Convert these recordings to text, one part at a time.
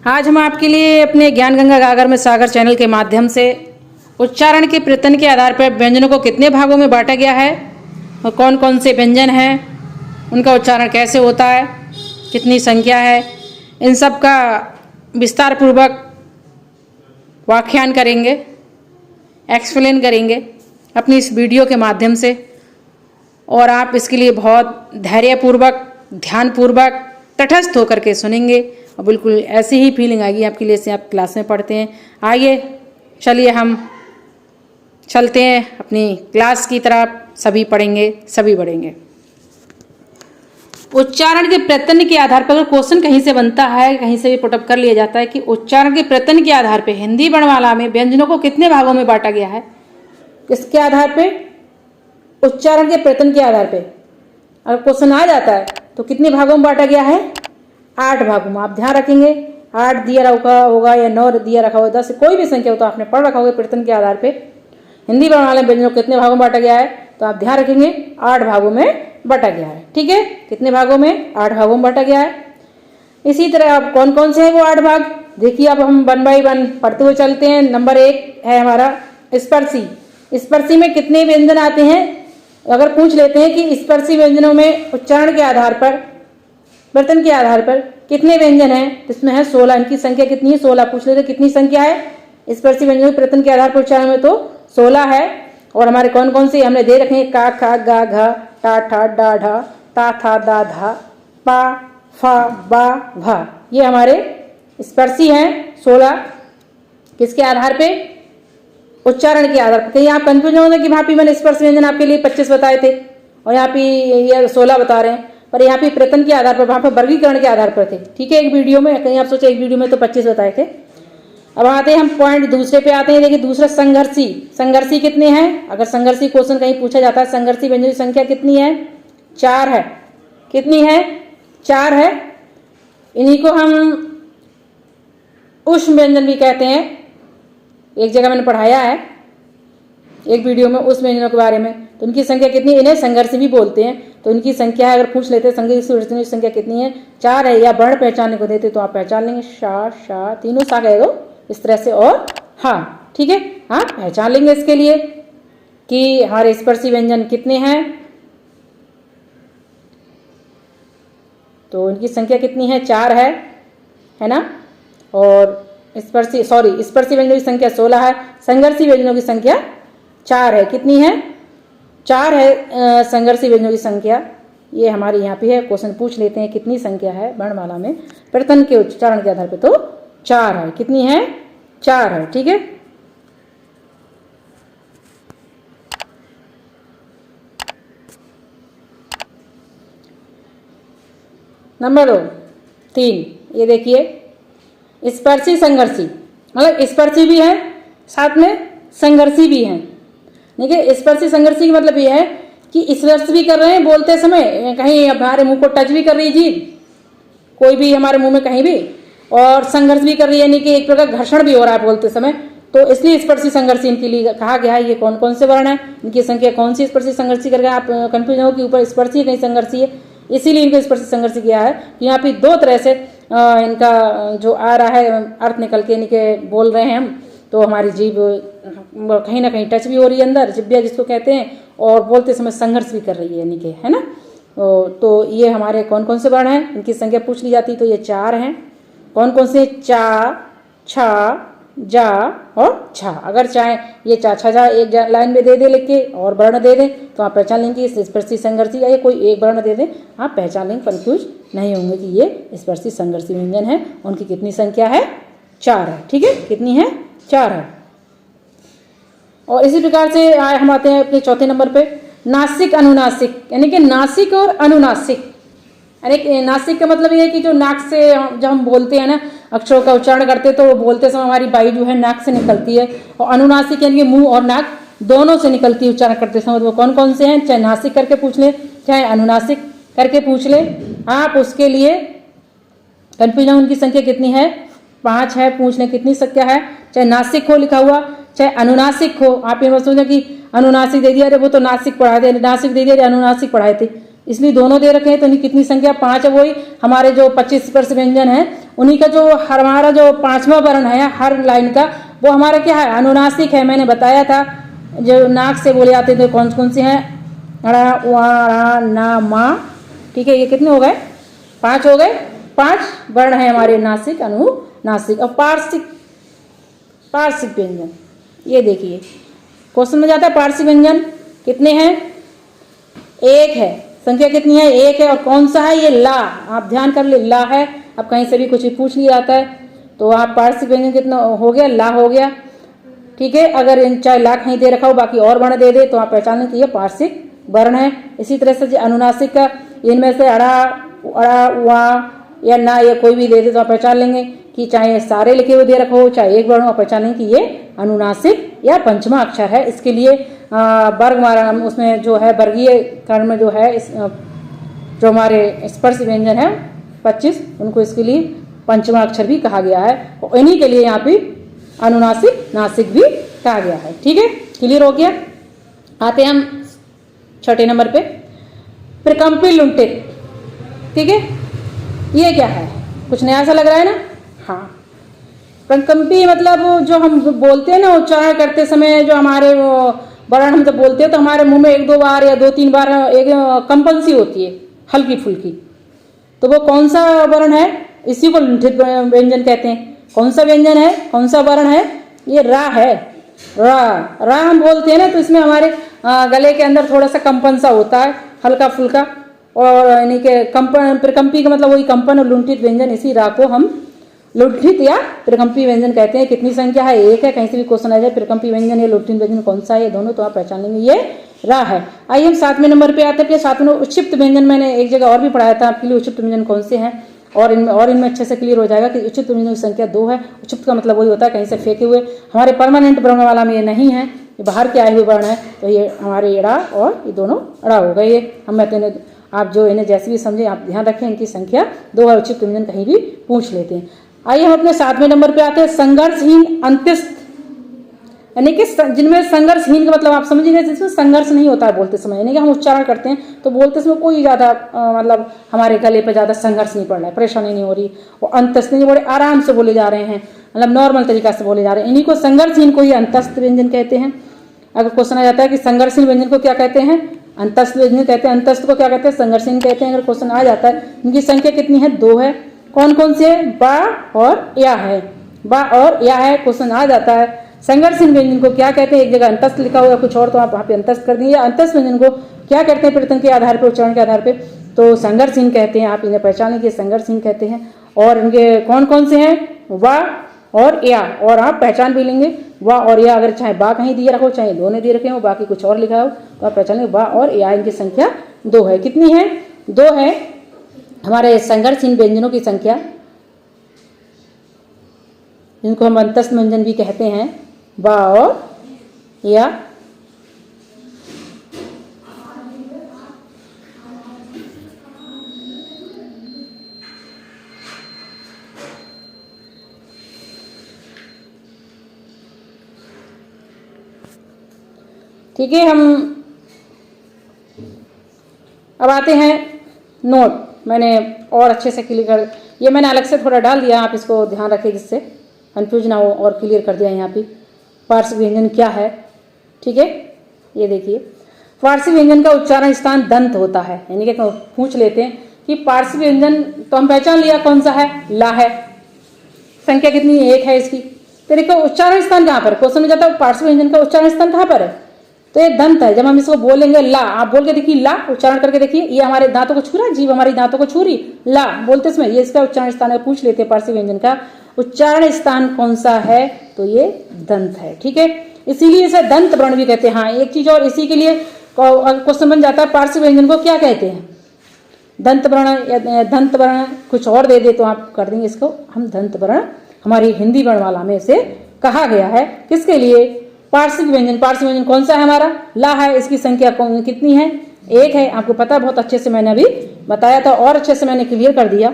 आज हम आपके लिए अपने ज्ञान गंगा गागर में सागर चैनल के माध्यम से उच्चारण के प्रयत्न के आधार पर व्यंजनों को कितने भागों में बांटा गया है और कौन कौन से व्यंजन हैं, उनका उच्चारण कैसे होता है, कितनी संख्या है, इन सब का विस्तार पूर्वक व्याख्यान करेंगे, एक्सप्लेन करेंगे अपनी इस वीडियो के माध्यम से। और आप इसके लिए बहुत धैर्यपूर्वक, ध्यानपूर्वक, तटस्थ होकर के सुनेंगे और बिल्कुल ऐसी ही फीलिंग आएगी आपके लिए जैसे आप क्लास में पढ़ते हैं। आइए चलिए हम चलते हैं अपनी क्लास की तरफ। सभी पढ़ेंगे, सभी बढ़ेंगे। उच्चारण के प्रयत्न के आधार पर क्वेश्चन कहीं से बनता है, कहीं से भी पुटअप कर लिया जाता है कि उच्चारण के प्रयत्न के आधार पर हिंदी वर्णमाला में व्यंजनों को कितने भागों में बांटा गया है। किसके आधार पे? उच्चारण के प्रयत्न के आधार पे अगर क्वेश्चन आ जाता है तो कितने भागों में बांटा गया है? 8 भागों में। आप ध्यान रखेंगे 8 दिया रखा होगा या 9 दिया रखा होगा, 10 कोई भी संख्या हो तो आपने पढ़ रखा होगा प्रयत्न के आधार पे हिंदी वर्णमाला में व्यंजनों को कितने भागों में बांटा गया है, तो आप ध्यान रखेंगे 8 भागों में बांटा गया है। ठीक है, कितने भागों में? 8 भागों में बांटा गया है। इसी तरह अब कौन कौन से हैं वो 8 भाग, देखिए अब हम 1 बाई 1 पढ़ते हुए चलते हैं। नंबर 1 है हमारा स्पर्शी। स्पर्शी में कितने व्यंजन आते हैं? अगर पूछ लेते हैं कि स्पर्शी व्यंजनों में उच्चारण के आधार पर, प्रयत्न के आधार पर कितने व्यंजन हैं, तो इसमें है 16। इनकी संख्या कितनी है? 16 पूछ लेते कितनी संख्या है स्पर्शी व्यंजनों के प्रयत्न के आधार पर उच्चारण में, तो 16 है। और हमारे कौन कौन से हमने दे रखे हैं? का, खा, गा, घा, टा, ठा, डा, ढा, ता, था, दा, धा, पा, फा, बा, भा, ये हमारे स्पर्शी हैं 16। किसके आधार पे? उच्चारण के आधार पर। कहीं आप कंफ्यूज होंगे कि भाभी मैंने स्पर्श व्यंजन आपके लिए 25 बताए थे और यहाँ पे ये 16 बता रहे हैं, पर यहाँ पे प्रयत्न के आधार पर, वहाँ पर वर्गीकरण के आधार पर थे। ठीक है, एक वीडियो में, कहीं आप सोचे एक वीडियो में तो 25 बताए थे। अब आते हैं हम पॉइंट दूसरे पे आते हैं। देखिए दूसरा संघर्षी। संघर्षी कितने हैं? अगर संघर्षी क्वेश्चन कहीं पूछा जाता है, संघर्षी व्यंजन की संख्या कितनी है? 4 है। कितनी है? 4 है। इन्हीं को हम उष्म व्यंजन भी कहते हैं। एक जगह मैंने पढ़ाया है एक वीडियो में उस व्यंजनों के बारे में, तो इनकी संख्या कितनी? इन्हें संघर्ष भी बोलते हैं। तो इनकी संख्या अगर पूछ लेते हैं संघर्ष की संख्या कितनी है, 4 है। या वर्ण पहचानने को देते तो आप पहचान लेंगे, शा, शा, तीनों सा कह दो इस तरह से, और हाँ, ठीक है, हाँ पहचान लेंगे इसके लिए कि हमारे स्पर्शी व्यंजन कितने हैं। तो इनकी संख्या कितनी है? 4 है ना। और स्पर्शी व्यंजनों की संख्या 16 है। संघर्षी व्यंजनों की संख्या 4 है। कितनी है? 4 है संघर्षी व्यंजनों की संख्या। ये हमारे यहाँ पे है, क्वेश्चन पूछ लेते हैं कितनी संख्या है वर्णमाला में प्रयत्न के उच्चारण के आधार पे, तो 4 है। कितनी है? 4 है। ठीक है, नंबर 3 ये देखिए स्पर्शी संघर्षी, मतलब स्पर्शी भी है साथ में संघर्षी भी है। देखिए स्पर्शी संघर्षी का मतलब ये है कि स्पर्श भी कर रहे हैं बोलते समय, कहीं हमारे मुंह को टच भी कर रही जीभ, कोई भी हमारे मुंह में कहीं भी, और संघर्ष भी कर रही है, यानी कि एक प्रकार घर्षण भी हो रहा है बोलते समय। तो इसलिए स्पर्शी संघर्षी इनके लिए कहा गया है। ये कौन कौन से वर्ण है, इनकी संख्या कौन सी स्पर्शी संघर्षी करके आप कंफ्यूज हो कि ऊपर स्पर्शी कहीं संघर्षी है, इसीलिए इनको स्पर्शी संघर्षी किया है। यहाँ पे 2 तरह से इनका जो आ रहा है अर्थ निकल के इनके बोल रहे हैं हम, तो हमारी जीभ कहीं ना कहीं टच भी हो रही है अंदर, जिब्बिया जिसको कहते हैं, और बोलते समय संघर्ष भी कर रही है इनके, है ना। तो ये हमारे कौन कौन से वर्ण हैं, इनकी संख्या पूछ ली जाती तो ये 4 हैं। कौन कौन से? चा, छा, जा और छा। अगर चाहे ये चा, छा, जा एक लाइन में दे दे लिख के और वर्ण दे दें तो आप पहचान लेंगे कि स्पर्शी संघर्षी, या कोई एक वर्ण दे दें आप पहचान लेंगे, कंफ्यूज नहीं होंगे कि ये स्पर्शी संघर्षी व्यंजन है। उनकी कितनी संख्या है? 4 है। ठीक है, कितनी है? 4 है। और इसी प्रकार से हम आते हैं अपने चौथे नंबर पे, नासिक अनुनासिक, यानी कि नासिक और अनुनासिक। यानी नासिक का मतलब ये है कि जो नाक से जब हम बोलते हैं ना, अक्षरों का उच्चारण करते हैं, तो वो बोलते समय हमारी वायु जो है नाक से निकलती है, और अनुनासिक यानी कि मुंह और नाक दोनों से निकलती है उच्चारण करते समय। तो वो कौन कौन से हैं? चाहे नासिक करके पूछ ले, चाहे अनुनासिक करके पूछ ले, आप उसके लिए कंफ्यूजन। उनकी संख्या कितनी है? 5 है। पूछ लें कितनी संख्या है, चाहे नासिक हो लिखा हुआ, चाहे अनुनासिक हो। आप ये मत सोचें कि अनुनासिक दे दिया, अरे वो तो नासिक पढ़ाए थे, नासिक दे दिया, अरे अनुनासिक पढ़ाए थे, इसलिए दोनों दे रखे हैं। तो इनकी कितनी संख्या? 5 है। वही हमारे जो 25 स्पर्श व्यंजन है उन्हीं का जो हमारा जो पांचवा वर्ण है हर लाइन का, वो हमारा क्या है, अनुनासिक है। मैंने बताया था जो नाक से बोले जाते थे कौन कौन से हैं, ड़ा वा रा ना मा, ठीक है। ये कितने हो गए, 5 हो गए। 5 वर्ण है हमारे नासिक, अनुनासिक। और पार्श्विक व्यंजन, ये देखिए क्वेश्चन में जाता है पार्श्विक व्यंजन कितने हैं, 1 है। संख्या कितनी है, 1 है। और कौन सा है, ये ला, आप ध्यान कर ले, ला है। अब कहीं से भी कुछ भी पूछ लिया जाता है तो आप पार्श्विक व्यंजन कितना हो गया, ला हो गया, ठीक है। अगर चाहे ला कहीं दे रखा हो बाकी और वर्ण दे दे तो आप पहचान लें कि ये पार्श्विक वर्ण है। इसी तरह से अनुनासिक का, इनमें से अड़ा अड़ा वा या ना, ये कोई भी दे दे तो आप पहचान लेंगे कि चाहे सारे लिखे हुए दे रखा हो चाहे एक वर्ण, आप पहचान लेंगे कि ये अनुनासिक या पंचमा अक्षर है। इसके लिए वर्ग उसमें जो है वर्गीय कर्ण में जो है जो हमारे स्पर्श व्यंजन है 25, उनको इसके लिए पंचमा अक्षर भी कहा गया है। और इन्हीं के लिए यहाँ पे अनुनासिक नासिक भी कहा गया है, ठीक है। क्लियर हो गया। आते हैं हम छठे नंबर पे, प्रकंपी लुंठित, ठीक है। ये क्या है, कुछ नया सा लग रहा है ना। हाँ, प्रकंपी मतलब जो हम बोलते हैं ना उच्चारण करते समय जो हमारे वर्ण हम जब बोलते हैं तो हमारे मुंह में 1-2 बार या 2-3 बार एक कंपन सी होती है हल्की फुल्की, तो वो कौन सा वर्ण है, इसी को लुंठित व्यंजन कहते हैं। कौन सा व्यंजन है, कौन सा वर्ण है, ये रा है। रा हम बोलते हैं ना तो इसमें हमारे गले के अंदर थोड़ा सा कंपन सा होता है हल्का फुल्का, और यानी कि कंपन, प्रकंपी का मतलब वही कंपन, और लुंठित व्यंजन इसी रा को हम लुंठित या प्रकंपी व्यंजन कहते हैं। कितनी संख्या है, 1 है। कहीं से भी क्वेश्चन आ जाए प्रकंपी व्यंजन या लुंठित व्यंजन कौन सा है, ये दोनों तो आप पहचान लेंगे, ये रा है। आइए हम 7वें नंबर पे आते हैं। 7वें उच्छिप्त व्यंजन, मैंने एक जगह और भी पढ़ाया था आपके लिए उच्छिप्त व्यंजन कौन से हैं, और इनमें अच्छे से क्लियर हो जाएगा कि उच्छिप्त व्यंजन की संख्या 2 है। उच्छिप्त का मतलब वही होता है कहीं से फेंके हुए, हमारे परमानेंट वर्णमाला में ये नहीं है, ये बाहर के आए हुए वर्ण है। तो ये हमारे ड़ा और ये दोनों अड़ा हो गए। ये हम आप जो इन्हें जैसे भी समझे आप ध्यान रखें, इनकी संख्या 2 है। उच्छिप्त व्यंजन कहीं भी पूछ लेते हैं। आइए हम अपने 7वें नंबर पे आते हैं, संघर्षहीन अंत्यस्थ, यानी कि जिनमें संघर्षहीन का मतलब आप समझिएगा जिसमें संघर्ष नहीं होता है बोलते समय, यानी कि हम उच्चारण करते हैं तो बोलते समय कोई ज़्यादा मतलब हमारे गले पे ज़्यादा संघर्ष नहीं पड़ रहा है, परेशानी नहीं हो रही, और अंतस्थ नहीं, बड़े आराम से बोले जा रहे हैं, मतलब नॉर्मल तरीका से बोले जा रहे हैं, इन्हीं को संघर्षहीन को ही अंतस्थ व्यंजन कहते हैं। अगर क्वेश्चन आ जाता है कि संघर्षहीन व्यंजन को क्या कहते हैं, अंतस्थ व्यंजन कहते हैं। अंतस्थ को क्या कहते हैं, संघर्षहीन कहते हैं। अगर क्वेश्चन आ जाता है, इनकी संख्या कितनी है, 2 है। कौन कौन से है, बा और या है, बा और या है, क्वेश्चन आ जाता है। संघर्षहीन व्यंजन को क्या कहते हैं, एक जगह अंतस्थ लिखा हुआ कुछ और तो आप वहाँ पे अंतस्थ कर देंगे। अंतस्थ व्यंजन को क्या कहते हैं, प्रत्यय के आधार पर, उच्चारण के आधार पर, तो संघर्षहीन कहते हैं। आप इन्हें पहचान लीजिए, संघर्षहीन कहते हैं। और इनके कौन कौन से हैं, वा और या, और आप पहचान भी लेंगे वा और या। अगर चाहे बा कहीं दिए रखो चाहे 2 ने दिए रखे हो, बाकी कुछ और लिखा हो तो आप पहचान लेंगे वा और या। इनकी संख्या 2 है। कितनी है, 2 है हमारे संघर्षहीन व्यंजनों की संख्या, जिनको हम अंतस्थ व्यंजन भी कहते हैं, बा और या। ठीक है, हम अब आते हैं नोट। मैंने और अच्छे से क्लियर कर, ये मैंने अलग से थोड़ा डाल दिया, आप इसको ध्यान रखें जिससे कंफ्यूज ना हो, और क्लियर कर दिया यहाँ पे पार्श्व व्यंजन क्या है, ठीक है। ये देखिए, पार्श्व व्यंजन का उच्चारण स्थान दंत होता है, यानी कि पूछ लेते हैं कि पार्श्व व्यंजन, तो हम पहचान लिया कौन सा है, ला है। संख्या कितनी है, 1 है इसकी। तो देखो उच्चारण स्थान कहाँ पर, क्वेश्चन में जाता है पार्श्व व्यंजन का उच्चारण स्थान कहाँ पर है, तो ये दंत है। जब हम इसको बोलेंगे ला, आप बोल के देखिए, ला उच्चारण करके देखिए, ये हमारे दांतों को छू रहा है, जीभ हमारी दांतों को छू रही, ला बोलते समय ये इसका उच्चारण स्थान है। पूछ लेते हैं पार्श्व व्यंजन का उच्चारण स्थान कौन सा है, तो ये दंत है, ठीक है। इसीलिए इसे दंत वर्ण भी कहते हैं। हाँ, एक चीज और, इसी के लिए क्वेश्चन बन जाता है पार्श्व व्यंजन को क्या कहते हैं, दंत वर्ण या दंत वर्ण, कुछ और दे दे तो आप कर देंगे इसको हम दंत वर्ण। हमारी हिंदी वर्णमाला में इसे कहा गया है, किसके लिए, पार्श्व व्यंजन। पार्श्व व्यंजन कौन सा है हमारा, ला है। इसकी संख्या कितनी है, 1 है। आपको पता बहुत अच्छे से मैंने अभी बताया था, और अच्छे से मैंने क्लियर कर दिया।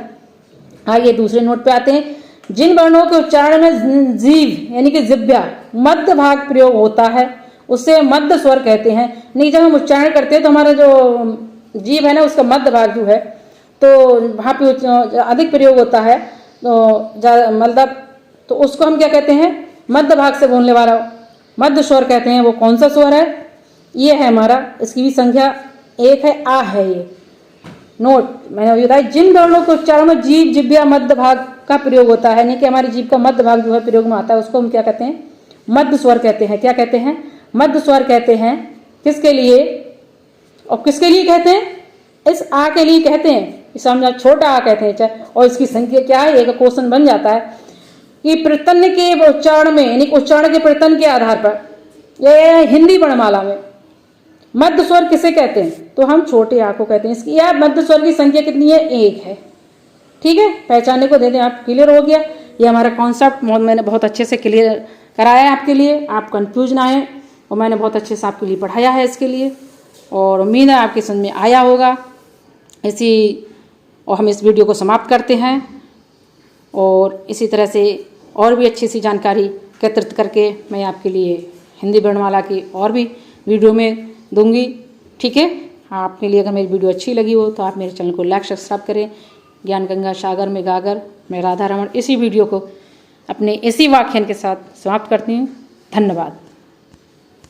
आइए दूसरे नोट पे आते हैं। जिन वर्णों के उच्चारण में जीव यानी कि जिह्वा मध्य भाग प्रयोग होता है उसे मध्य स्वर कहते हैं। नहीं, जब हम उच्चारण करते हैं तो हमारा जो जीव है ना, उसका मध्य भाग जो है तो वहाँ पे अधिक प्रयोग होता है, मतलब तो उसको हम क्या कहते हैं, मध्य भाग से बोलने वाला मध्य स्वर कहते हैं। वो कौन सा स्वर है, ये है हमारा, इसकी भी संख्या 1 है, आ है ये। नोट मैंने अभी बताया, जिन वर्णों के उच्चारण में जीभ जिह्वा मध्य भाग का प्रयोग होता है, नहीं कि हमारी जीभ का मध्य भाग जो है प्रयोग में आता है, उसको हम क्या कहते हैं, मध्य स्वर कहते हैं। क्या कहते हैं, मध्य स्वर कहते हैं। किसके लिए और किसके लिए कहते हैं, इस आ के लिए कहते हैं। इसे हम छोटा आ कहते हैं। और इसकी संख्या क्या है, एक क्वेश्चन बन जाता है कि प्रत्यन के उच्चारण में, यानी उच्चारण के प्रत्यन के आधार पर, ये हिंदी वर्णमाला में मध्य स्वर किसे कहते हैं, तो हम छोटे आ को कहते हैं। इसकी यह मध्य स्वर की संख्या कितनी है, 1 है। ठीक है, पहचानने को दे दें आप, क्लियर हो गया। ये हमारा कॉन्सेप्ट मैंने बहुत अच्छे से क्लियर कराया है आपके लिए, आप कंफ्यूज ना है, और मैंने बहुत अच्छे से आपके लिए पढ़ाया है इसके लिए, और उम्मीद है आपके समझ में आया होगा। और हम इस वीडियो को समाप्त करते हैं, और इसी तरह से और भी अच्छी सी जानकारी एकत्रित करके मैं आपके लिए हिंदी वर्णमाला की और भी वीडियो में दूंगी। ठीक है, आपके लिए अगर मेरी वीडियो अच्छी लगी हो तो आप मेरे चैनल को लाइक सब्सक्राइब करें। ज्ञान गंगा सागर में गागर, मैं राधा रमन इसी वीडियो को अपने इसी व्याख्यान के साथ समाप्त करती हूँ। धन्यवाद।